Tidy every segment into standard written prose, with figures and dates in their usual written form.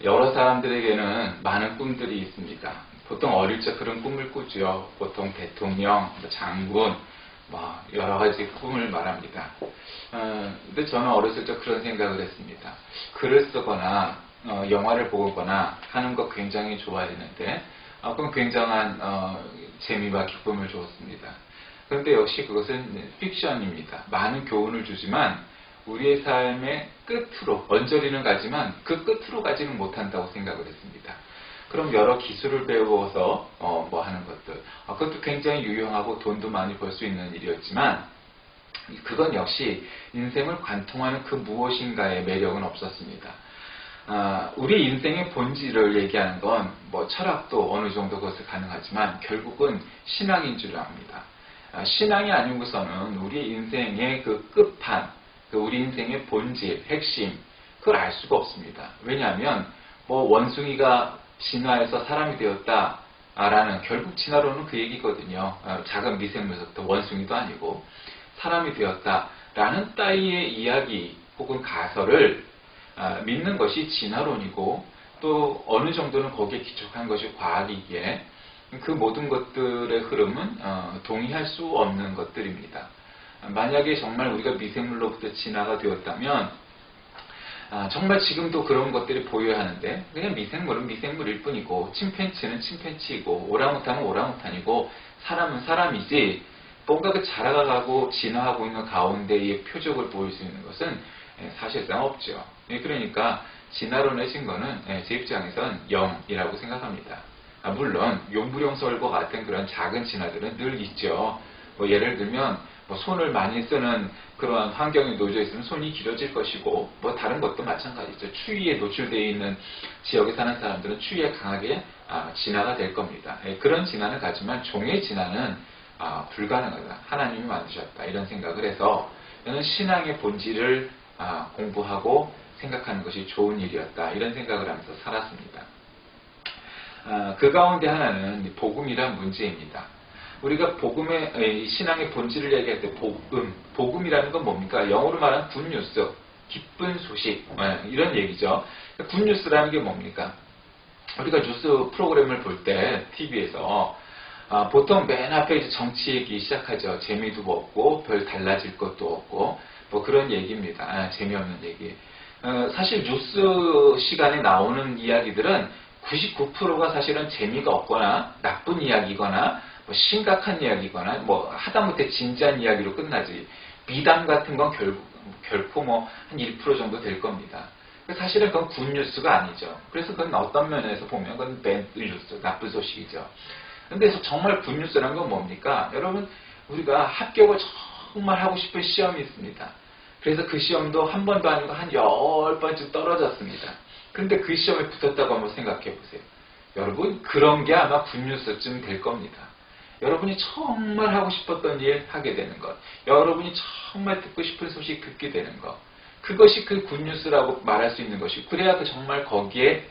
여러 사람들에게는 많은 꿈들이 있습니다. 보통 어릴 적 그런 꿈을 꾸죠. 보통 대통령, 장군, 여러 가지 꿈을 말합니다. 근데 저는 어렸을 적 그런 생각을 했습니다. 글을 쓰거나 영화를 보거나 하는 거 굉장히 좋아했는데 그건 굉장한 재미와 기쁨을 주었습니다. 그런데 역시 그것은 픽션입니다. 많은 교훈을 주지만 우리의 삶의 끝으로, 언저리는 가지만 그 끝으로 가지는 못한다고 생각을 했습니다. 그럼 여러 기술을 배워서 하는 것들, 그것도 굉장히 유용하고 돈도 많이 벌 수 있는 일이었지만 그건 역시 인생을 관통하는 그 무엇인가의 매력은 없었습니다. 우리 인생의 본질을 얘기하는 건 철학도 어느 정도 그것을 가능하지만 결국은 신앙인 줄 압니다. 신앙이 아니고서는 우리 인생의 그 끝판, 우리 인생의 본질, 핵심, 그걸 알 수가 없습니다. 왜냐하면 원숭이가 진화해서 사람이 되었다라는 결국 진화론은 그 얘기거든요. 작은 미생물부터 원숭이도 아니고 사람이 되었다라는 따위의 이야기 혹은 가설을 믿는 것이 진화론이고 또 어느 정도는 거기에 기초한 것이 과학이기에 그 모든 것들의 흐름은 동의할 수 없는 것들입니다. 만약에 정말 우리가 미생물로부터 진화가 되었다면 정말 지금도 그런 것들이 보여야 하는데 그냥 미생물은 미생물일 뿐이고 침팬치는 침팬치이고 오랑우탄은 오랑우탄이고 사람은 사람이지 뭔가 그 자라가고 진화하고 있는 가운데의 표적을 보일 수 있는 것은 사실상 없죠. 그러니까 진화론의 증거는 제 입장에선 0이라고 생각합니다. 물론 용불용설과 같은 그런 작은 진화들은 늘 있죠. 예를 들면 손을 많이 쓰는 그러한 환경에 놓여져 있으면 손이 길어질 것이고 다른 것도 마찬가지죠. 추위에 노출되어 있는 지역에 사는 사람들은 추위에 강하게 진화가 될 겁니다. 그런 진화는 가지만 종의 진화는 불가능하다. 하나님이 만드셨다. 이런 생각을 해서 저는 신앙의 본질을 공부하고 생각하는 것이 좋은 일이었다. 이런 생각을 하면서 살았습니다. 그 가운데 하나는 복음이란 문제입니다. 우리가 복음의 신앙의 본질을 얘기할 때 복음이라는 건 뭡니까? 영어로 말하면 굿뉴스, 기쁜 소식 이런 얘기죠. 굿뉴스라는 게 뭡니까? 우리가 뉴스 프로그램을 볼 때 TV에서 보통 맨 앞에 이제 정치 얘기 시작하죠. 재미도 없고 별 달라질 것도 없고 그런 얘기입니다. 재미없는 얘기. 사실 뉴스 시간에 나오는 이야기들은 99%가 사실은 재미가 없거나 나쁜 이야기거나 심각한 이야기거나 하다못해 진지한 이야기로 끝나지 미담 같은 건 결코 한 1% 정도 될 겁니다. 사실은 그건 굿뉴스가 아니죠. 그래서 그건 어떤 면에서 보면 그건 배드뉴스, 나쁜 소식이죠. 근데 정말 굿뉴스라는 건 뭡니까? 여러분 우리가 합격을 정말 하고 싶은 시험이 있습니다. 그래서 그 시험도 한 번도 아니고 한 10번쯤 떨어졌습니다. 그런데 그 시험에 붙었다고 한번 생각해 보세요. 여러분 그런 게 아마 굿뉴스쯤 될 겁니다. 여러분이 정말 하고 싶었던 일 하게 되는 것, 여러분이 정말 듣고 싶은 소식 듣게 되는 것, 그것이 그 굿뉴스라고 말할 수 있는 것이 그래야 정말 거기에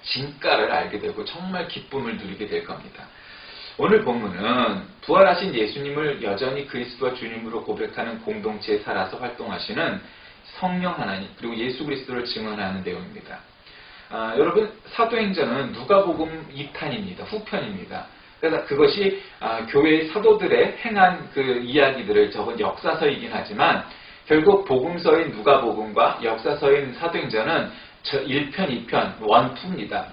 진가를 알게 되고 정말 기쁨을 누리게 될 겁니다. 오늘 본문은 부활하신 예수님을 여전히 그리스도와 주님으로 고백하는 공동체에 살아서 활동하시는 성령 하나님 그리고 예수 그리스도를 증언하는 내용입니다. 여러분 사도행전은 누가복음 2탄입니다. 후편입니다. 그래서 그것이 교회의 사도들의 행한 그 이야기들을 적은 역사서이긴 하지만 결국 복음서인 누가복음과 역사서인 사도행전은 1편, 2편, 원투입니다.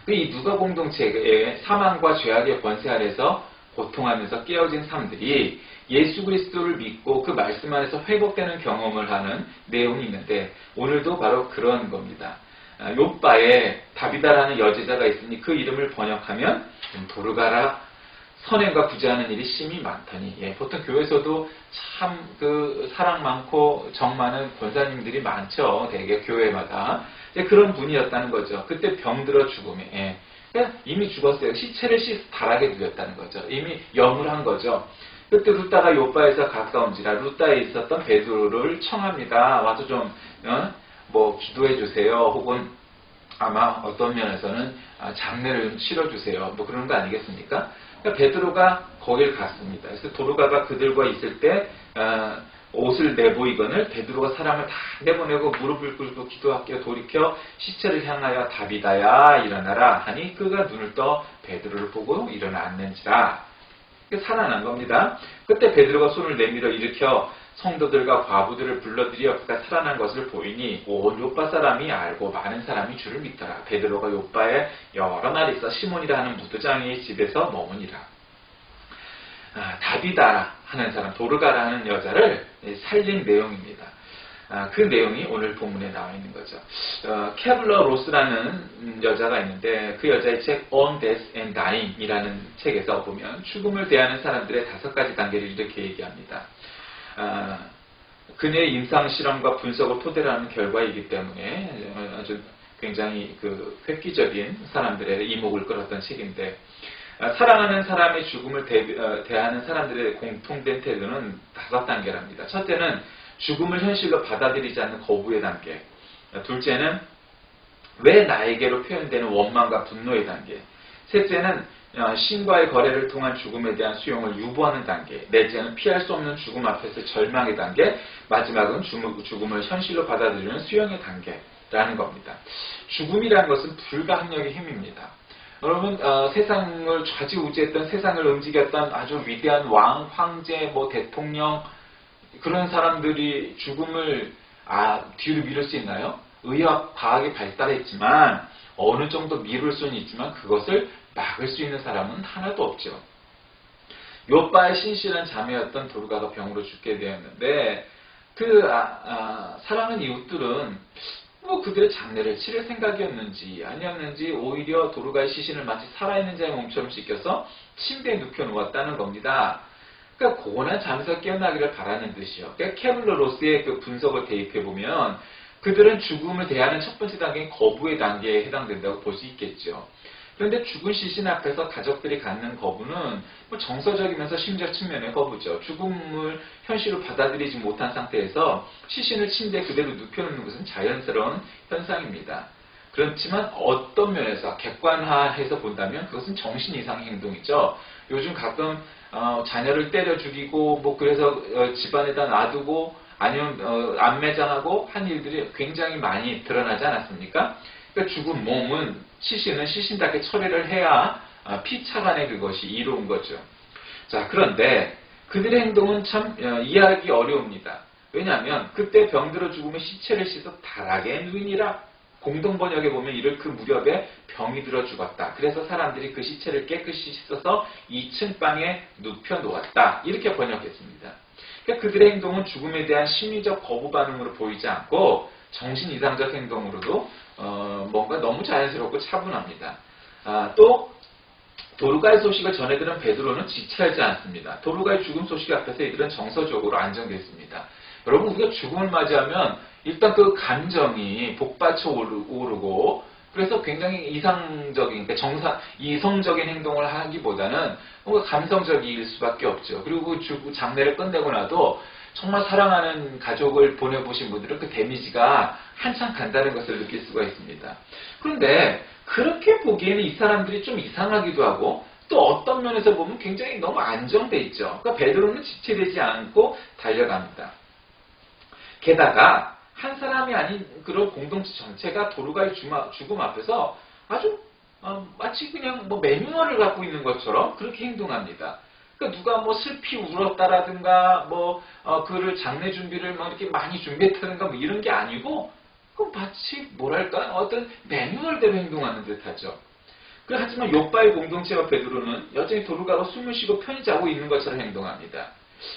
이 누가 공동체의 사망과 죄악의 권세 아래서 고통하면서 깨어진 삶들이 예수 그리스도를 믿고 그 말씀 안에서 회복되는 경험을 하는 내용이 있는데 오늘도 바로 그런 겁니다. 욥바에 다비다라는 여제자가 있으니 그 이름을 번역하면 도르가라 선행과 구제하는 일이 심히 많더니 보통 교회에서도 참 그 사랑 많고 정 많은 권사님들이 많죠. 대개 교회마다 그런 분이었다는 거죠. 그때 병들어 죽음에 이미 죽었어요. 시체를 바닥에 누웠다는 거죠. 이미 염을 한 거죠. 그때 루다가 욥바에서 가까운지라 루다에 있었던 베드로를 청합니다. 와서 좀 기도해 주세요. 혹은 아마 어떤 면에서는 장례를 치러주세요. 그런 거 아니겠습니까? 그러니까 베드로가 거길 갔습니다. 그래서 도르가가 그들과 있을 때 옷을 내보이거늘 베드로가 사람을 다 내보내고 무릎을 꿇고 기도하여 돌이켜 시체를 향하여 다비다야 일어나라 하니 그가 눈을 떠 베드로를 보고 일어나 앉는지라. 살아난 겁니다. 그때 베드로가 손을 내밀어 일으켜 성도들과 과부들을 불러들여 그가 살아난 것을 보이니 온 요빠 사람이 알고 많은 사람이 주를 믿더라. 베드로가 요빠에 여러 날 있어 시몬이라 하는 무도장이의 집에서 머무니라. 다비다 하는 사람, 도르가라 하는 여자를 살린 내용입니다. 그 내용이 오늘 본문에 나와 있는 거죠. 케블러 로스라는 여자가 있는데 그 여자의 책 On Death and Dying 이라는 책에서 보면 죽음을 대하는 사람들의 5가지 단계를 이렇게 얘기합니다. 그녀의 임상실험과 분석을 토대로 하는 결과이기 때문에 아주 굉장히 획기적인 사람들의 이목을 끌었던 책인데, 사랑하는 사람의 죽음을 대하는 사람들의 공통된 태도는 5단계랍니다. 첫째는 죽음을 현실로 받아들이지 않는 거부의 단계. 둘째는 왜 나에게로 표현되는 원망과 분노의 단계. 셋째는 신과의 거래를 통한 죽음에 대한 수용을 유보하는 단계. 넷째는 피할 수 없는 죽음 앞에서 절망의 단계. 마지막은 죽음을 현실로 받아들이는 수용의 단계라는 겁니다. 죽음이라는 것은 불가항력의 힘입니다. 여러분, 세상을 좌지우지했던, 세상을 움직였던 아주 위대한 왕, 황제, 대통령, 그런 사람들이 죽음을 뒤로 미룰 수 있나요? 의학, 과학이 발달했지만 어느 정도 미룰 수는 있지만 그것을 막을 수 있는 사람은 하나도 없죠. 요빠의 신실한 자매였던 도르가가 병으로 죽게 되었는데 사랑하는 이웃들은 그들의 장례를 치를 생각이었는지 아니었는지 오히려 도르가의 시신을 마치 살아있는 자의 몸처럼 씻겨서 침대에 눕혀놓았다는 겁니다. 그러니까 고온한 잠에서 깨어나기를 바라는 뜻이요. 그러니까 케블러 로스의 분석을 대입해보면 그들은 죽음을 대하는 첫 번째 단계인 거부의 단계에 해당된다고 볼 수 있겠죠. 그런데 죽은 시신 앞에서 가족들이 갖는 거부는 정서적이면서 심리적 측면의 거부죠. 죽음을 현실로 받아들이지 못한 상태에서 시신을 침대에 그대로 눕혀놓는 것은 자연스러운 현상입니다. 그렇지만 어떤 면에서 객관화해서 본다면 그것은 정신 이상의 행동이죠. 요즘 가끔 자녀를 때려 죽이고 그래서 집안에다 놔두고 아니면 안매장하고 한 일들이 굉장히 많이 드러나지 않았습니까? 그러니까 죽은 몸은 시신은 시신답게 처리를 해야 피차간에 그것이 이로운 거죠. 자, 그런데 그들의 행동은 참 이해하기 어려웁니다. 왜냐하면 그때 병들어 죽으면 시체를 씻어 다락에 누이니라. 공동번역에 보면 이를 그 무렵에 병이 들어 죽었다. 그래서 사람들이 그 시체를 깨끗이 씻어서 2층 방에 눕혀 놓았다. 이렇게 번역했습니다. 그러니까 그들의 행동은 죽음에 대한 심리적 거부 반응으로 보이지 않고 정신 이상적 행동으로도 뭔가 너무 자연스럽고 차분합니다. 또 도르가의 소식을 전해들은 베드로는 지체하지 않습니다. 도르가의 죽음 소식 앞에서 이들은 정서적으로 안정됐습니다. 여러분, 우리가 죽음을 맞이하면 일단 그 감정이 복받쳐 오르고 그래서 굉장히 이상적인, 이성적인 행동을 하기보다는 뭔가 감성적일 수밖에 없죠. 그리고 장례를 끝내고 나도 정말 사랑하는 가족을 보내보신 분들은 그 데미지가 한참 간다는 것을 느낄 수가 있습니다. 그런데 그렇게 보기에는 이 사람들이 좀 이상하기도 하고 또 어떤 면에서 보면 굉장히 너무 안정돼 있죠. 그러니까 베드로는 지체되지 않고 달려갑니다. 게다가 한 사람이 아닌 그런 공동체 전체가 도르가의 죽음 앞에서 아주 마치 그냥 매뉴얼을 갖고 있는 것처럼 그렇게 행동합니다. 그러니까 누가 슬피 울었다라든가 그를 장례 준비를 이렇게 많이 준비했다든가 이런 게 아니고 마치 뭐랄까 어떤 매뉴얼대로 행동하는 듯하죠. 하지만 요빠의 공동체와 베드로는 여전히 도르가가 숨을 쉬고 편히 자고 있는 것처럼 행동합니다.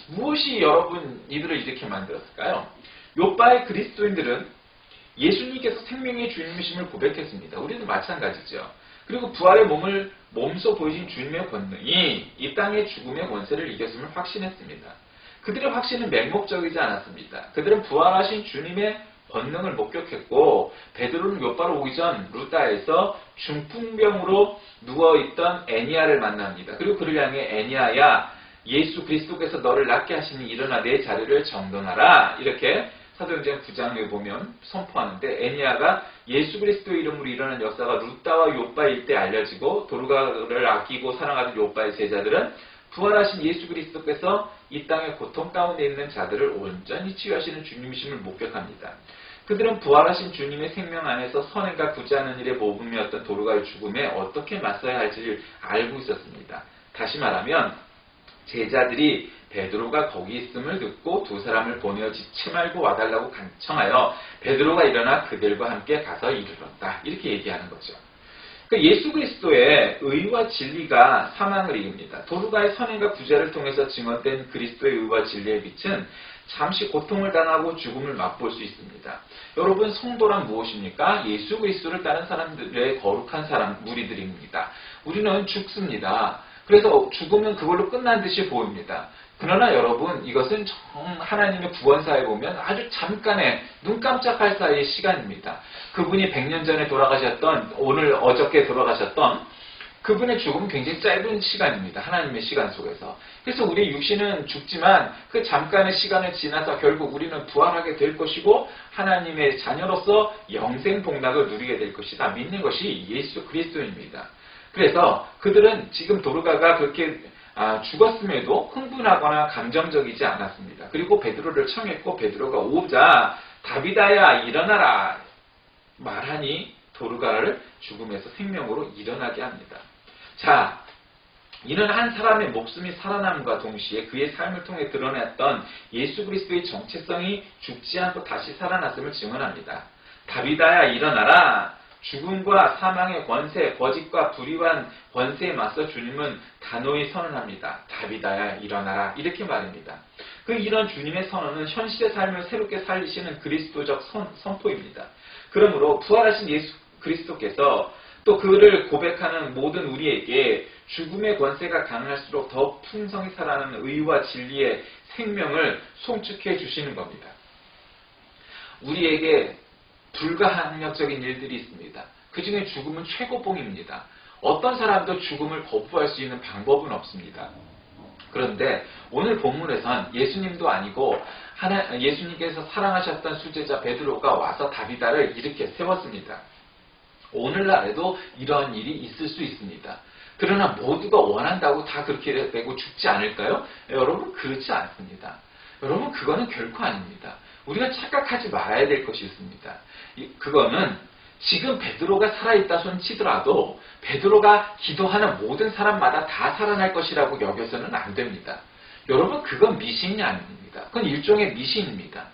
무엇이 여러분 이들을 이렇게 만들었을까요? 요빠의 그리스도인들은 예수님께서 생명의 주님이심을 고백했습니다. 우리도 마찬가지죠. 그리고 부활의 몸소 보이신 주님의 권능이 이 땅의 죽음의 권세를 이겼음을 확신했습니다. 그들의 확신은 맹목적이지 않았습니다. 그들은 부활하신 주님의 권능을 목격했고 베드로는 요빠로 오기 전 루다에서 중풍병으로 누워있던 애니아를 만납니다. 그리고 그를 향해 애니아야 예수 그리스도께서 너를 낫게 하시니 일어나 내 자리를 정돈하라 이렇게 사도행전 9장에 보면 선포하는데 애니아가 예수 그리스도 이름으로 일어난 역사가 루다와 요빠 일대 알려지고 도르가를 아끼고 사랑하던 요빠의 제자들은 부활하신 예수 그리스도께서 이 땅의 고통 가운데 있는 자들을 온전히 치유하시는 주님이심을 목격합니다. 그들은 부활하신 주님의 생명 안에서 선행과 구제하는 일에 모범이었던 도르가의 죽음에 어떻게 맞서야 할지를 알고 있었습니다. 다시 말하면 제자들이 베드로가 거기 있음을 듣고 두 사람을 보내어 지체 말고 와달라고 간청하여 베드로가 일어나 그들과 함께 가서 이르렀다. 이렇게 얘기하는 거죠. 예수 그리스도의 의와 진리가 사망을 이깁니다. 도르가의 선행과 구제를 통해서 증언된 그리스도의 의와 진리의 빛은 잠시 고통을 당하고 죽음을 맛볼 수 있습니다. 여러분, 성도란 무엇입니까? 예수 그리스도를 따른 사람들의 거룩한 사람, 무리들입니다. 우리는 죽습니다. 그래서 죽으면 그걸로 끝난 듯이 보입니다. 그러나 여러분, 이것은 하나님의 구원사에 보면 아주 잠깐의 눈 깜짝할 사이의 시간입니다. 그분이 100년 전에 돌아가셨던, 오늘 어저께 돌아가셨던 그분의 죽음은 굉장히 짧은 시간입니다. 하나님의 시간 속에서. 그래서 우리 육신은 죽지만 그 잠깐의 시간을 지나서 결국 우리는 부활하게 될 것이고 하나님의 자녀로서 영생 복락을 누리게 될 것이다. 믿는 것이 예수 그리스도입니다. 그래서 그들은 지금 도르가가 그렇게 죽었음에도 흥분하거나 감정적이지 않았습니다. 그리고 베드로를 청했고 베드로가 오자 다비다야 일어나라 말하니 도르가를 죽음에서 생명으로 일어나게 합니다. 자, 이는 한 사람의 목숨이 살아남과 동시에 그의 삶을 통해 드러냈던 예수 그리스도의 정체성이 죽지 않고 다시 살아났음을 증언합니다. 다비다야 일어나라. 죽음과 사망의 권세, 거짓과 불의한 권세에 맞서 주님은 단호히 선언합니다. 다비다야 일어나라. 이렇게 말입니다. 이런 주님의 선언은 현실의 삶을 새롭게 살리시는 그리스도적 선포입니다. 그러므로 부활하신 예수 그리스도께서 또 그를 고백하는 모든 우리에게 죽음의 권세가 강할수록 더 풍성히 살아나는 의와 진리의 생명을 송축해 주시는 겁니다. 우리에게 불가항력적인 일들이 있습니다. 그 중에 죽음은 최고봉입니다. 어떤 사람도 죽음을 거부할 수 있는 방법은 없습니다. 그런데 오늘 본문에선 예수님도 아니고 예수님께서 사랑하셨던 수제자 베드로가 와서 다비다를 이렇게 세웠습니다. 오늘날에도 이런 일이 있을 수 있습니다. 그러나 모두가 원한다고 다 그렇게 되고 죽지 않을까요? 여러분, 그렇지 않습니다. 여러분, 그거는 결코 아닙니다. 우리가 착각하지 말아야 될 것이 있습니다. 그거는 지금 베드로가 살아있다 손 치더라도 베드로가 기도하는 모든 사람마다 다 살아날 것이라고 여겨서는 안 됩니다. 여러분, 그건 미신이 아닙니다. 그건 일종의 미신입니다.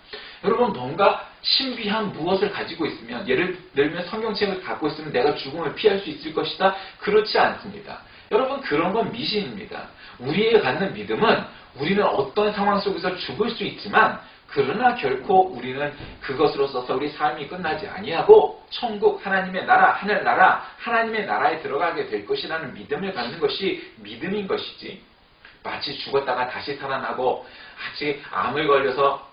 여러분, 뭔가 신비한 무엇을 가지고 있으면, 예를 들면 성경책을 갖고 있으면 내가 죽음을 피할 수 있을 것이다. 그렇지 않습니다. 여러분, 그런 건 미신입니다. 우리의 갖는 믿음은 우리는 어떤 상황 속에서 죽을 수 있지만 그러나 결코 우리는 그것으로 써서 우리 삶이 끝나지 아니하고 천국, 하나님의 나라, 하늘나라, 하나님의 나라에 들어가게 될 것이라는 믿음을 갖는 것이 믿음인 것이지, 마치 죽었다가 다시 살아나고 아직 암을 걸려서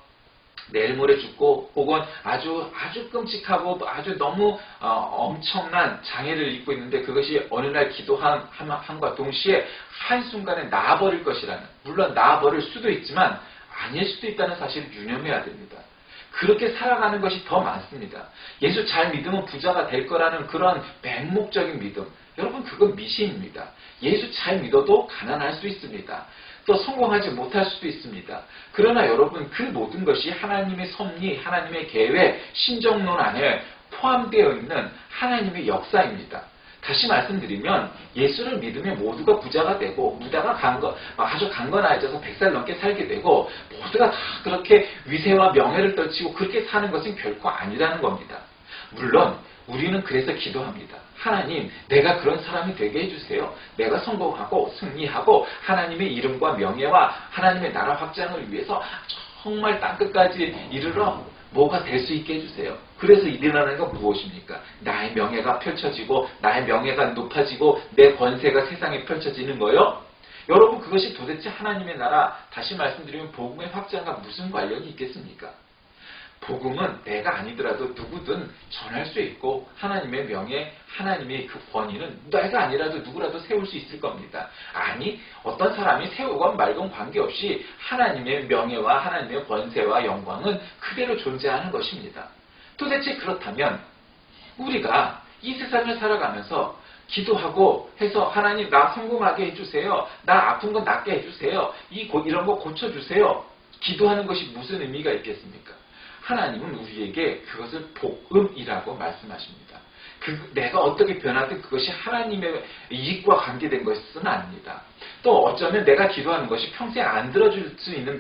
내일 모레 죽고 혹은 아주 끔찍하고 아주 너무 엄청난 장애를 입고 있는데 그것이 어느 날 기도함과 동시에 한순간에 나아버릴 것이라는, 물론 나아버릴 수도 있지만 아닐 수도 있다는 사실을 유념해야 됩니다. 그렇게 살아가는 것이 더 많습니다. 예수 잘 믿으면 부자가 될 거라는 그런 맹목적인 믿음, 여러분, 그건 미신입니다. 예수 잘 믿어도 가난할 수 있습니다. 또 성공하지 못할 수도 있습니다. 그러나 여러분, 그 모든 것이 하나님의 섭리, 하나님의 계획, 신정론 안에 포함되어 있는 하나님의 역사입니다. 다시 말씀드리면 예수를 믿으면 모두가 부자가 되고 모두가 아주 강건해져서 100살 넘게 살게 되고 모두가 다 그렇게 위세와 명예를 떨치고 그렇게 사는 것은 결코 아니라는 겁니다. 물론 우리는 그래서 기도합니다. 하나님, 내가 그런 사람이 되게 해주세요. 내가 성공하고 승리하고 하나님의 이름과 명예와 하나님의 나라 확장을 위해서 정말 땅끝까지 이르러 뭐가 될 수 있게 해주세요. 그래서 일어나는 건 무엇입니까? 나의 명예가 펼쳐지고 나의 명예가 높아지고 내 권세가 세상에 펼쳐지는 거요. 여러분, 그것이 도대체 하나님의 나라, 다시 말씀드리면 복음의 확장과 무슨 관련이 있겠습니까? 복음은 내가 아니더라도 누구든 전할 수 있고 하나님의 명예, 하나님의 그 권위는 내가 아니라도 누구라도 세울 수 있을 겁니다. 아니, 어떤 사람이 세우건 말건 관계없이 하나님의 명예와 하나님의 권세와 영광은 그대로 존재하는 것입니다. 도대체 그렇다면 우리가 이 세상을 살아가면서 기도하고 해서 하나님 나 성공하게 해주세요. 나 아픈 건 낫게 해주세요. 이런 거 고쳐주세요. 기도하는 것이 무슨 의미가 있겠습니까? 하나님은 우리에게 그것을 복음이라고 말씀하십니다. 내가 어떻게 변하든 그것이 하나님의 이익과 관계된 것은 아닙니다. 또 어쩌면 내가 기도하는 것이 평생 안 들어줄 수 있는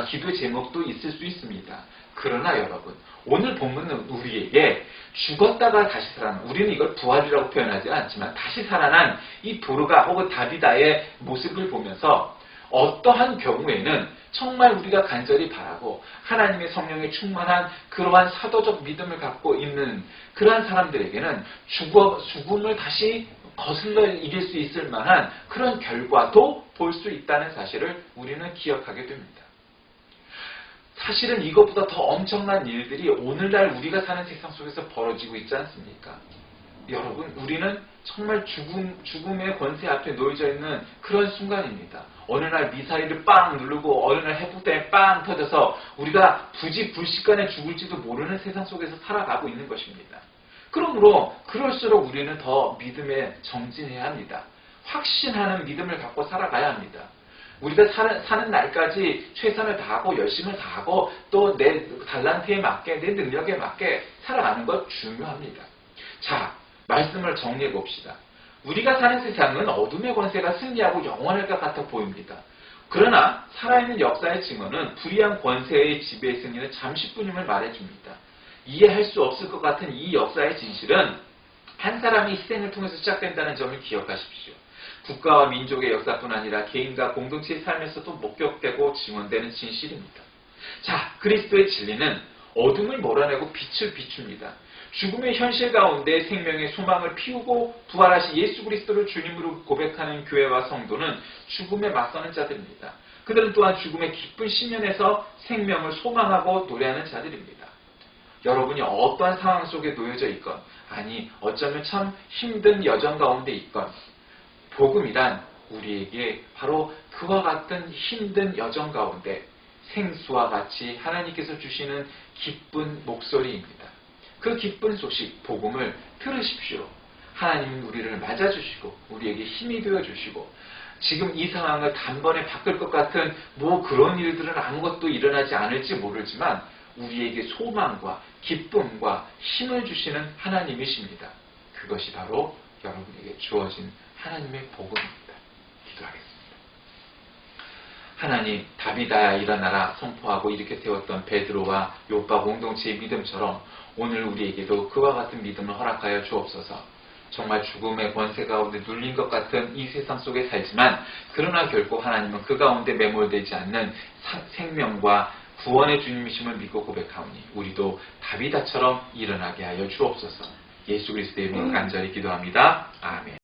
기도의 제목도 있을 수 있습니다. 그러나 여러분, 오늘 본문은 우리에게 죽었다가 다시 살아난, 우리는 이걸 부활이라고 표현하지 않지만 다시 살아난 이 도르가 혹은 다비다의 모습을 보면서 어떠한 경우에는 정말 우리가 간절히 바라고 하나님의 성령에 충만한 그러한 사도적 믿음을 갖고 있는 그러한 사람들에게는 죽음을 다시 거슬러 이길 수 있을 만한 그런 결과도 볼 수 있다는 사실을 우리는 기억하게 됩니다. 사실은 이것보다 더 엄청난 일들이 오늘날 우리가 사는 세상 속에서 벌어지고 있지 않습니까? 여러분, 우리는 정말 죽음의 권세 앞에 놓여져 있는 그런 순간입니다. 어느 날 미사일을 빵 누르고 어느 날 해부대에 빵 터져서 우리가 부지불식간에 죽을지도 모르는 세상 속에서 살아가고 있는 것입니다. 그러므로 그럴수록 우리는 더 믿음에 정진해야 합니다. 확신하는 믿음을 갖고 살아가야 합니다. 우리가 사는 날까지 최선을 다하고 열심을 다하고 또 내 달란트에 맞게 내 능력에 맞게 살아가는 것 중요합니다. 자, 말씀을 정리해 봅시다. 우리가 사는 세상은 어둠의 권세가 승리하고 영원할 것 같아 보입니다. 그러나 살아있는 역사의 증언은 불의한 권세의 지배의 승리는 잠시뿐임을 말해줍니다. 이해할 수 없을 것 같은 이 역사의 진실은 한 사람의 희생을 통해서 시작된다는 점을 기억하십시오. 국가와 민족의 역사뿐 아니라 개인과 공동체의 삶에서도 목격되고 증언되는 진실입니다. 자, 그리스도의 진리는 어둠을 몰아내고 빛을 비춥니다. 죽음의 현실 가운데 생명의 소망을 피우고 부활하신 예수 그리스도를 주님으로 고백하는 교회와 성도는 죽음에 맞서는 자들입니다. 그들은 또한 죽음의 깊은 심연에서 생명을 소망하고 노래하는 자들입니다. 여러분이 어떠한 상황 속에 놓여져 있건, 아니 어쩌면 참 힘든 여정 가운데 있건, 복음이란 우리에게 바로 그와 같은 힘든 여정 가운데 생수와 같이 하나님께서 주시는 기쁜 목소리입니다. 그 기쁜 소식, 복음을 들으십시오. 하나님은 우리를 맞아주시고 우리에게 힘이 되어주시고 지금 이 상황을 단번에 바꿀 것 같은 그런 일들은 아무것도 일어나지 않을지 모르지만 우리에게 소망과 기쁨과 힘을 주시는 하나님이십니다. 그것이 바로 여러분에게 주어진 하나님의 복음입니다. 기도하겠습니다. 하나님, 다비다야 일어나라 선포하고 이렇게 세웠던 베드로와 요파 공동체의 믿음처럼 오늘 우리에게도 그와 같은 믿음을 허락하여 주옵소서. 정말 죽음의 권세 가운데 눌린 것 같은 이 세상 속에 살지만 그러나 결코 하나님은 그 가운데 매몰되지 않는 생명과 구원의 주님이심을 믿고 고백하오니 우리도 다비다처럼 일어나게 하여 주옵소서. 예수 그리스도의 이름으로 간절히 기도합니다. 아멘.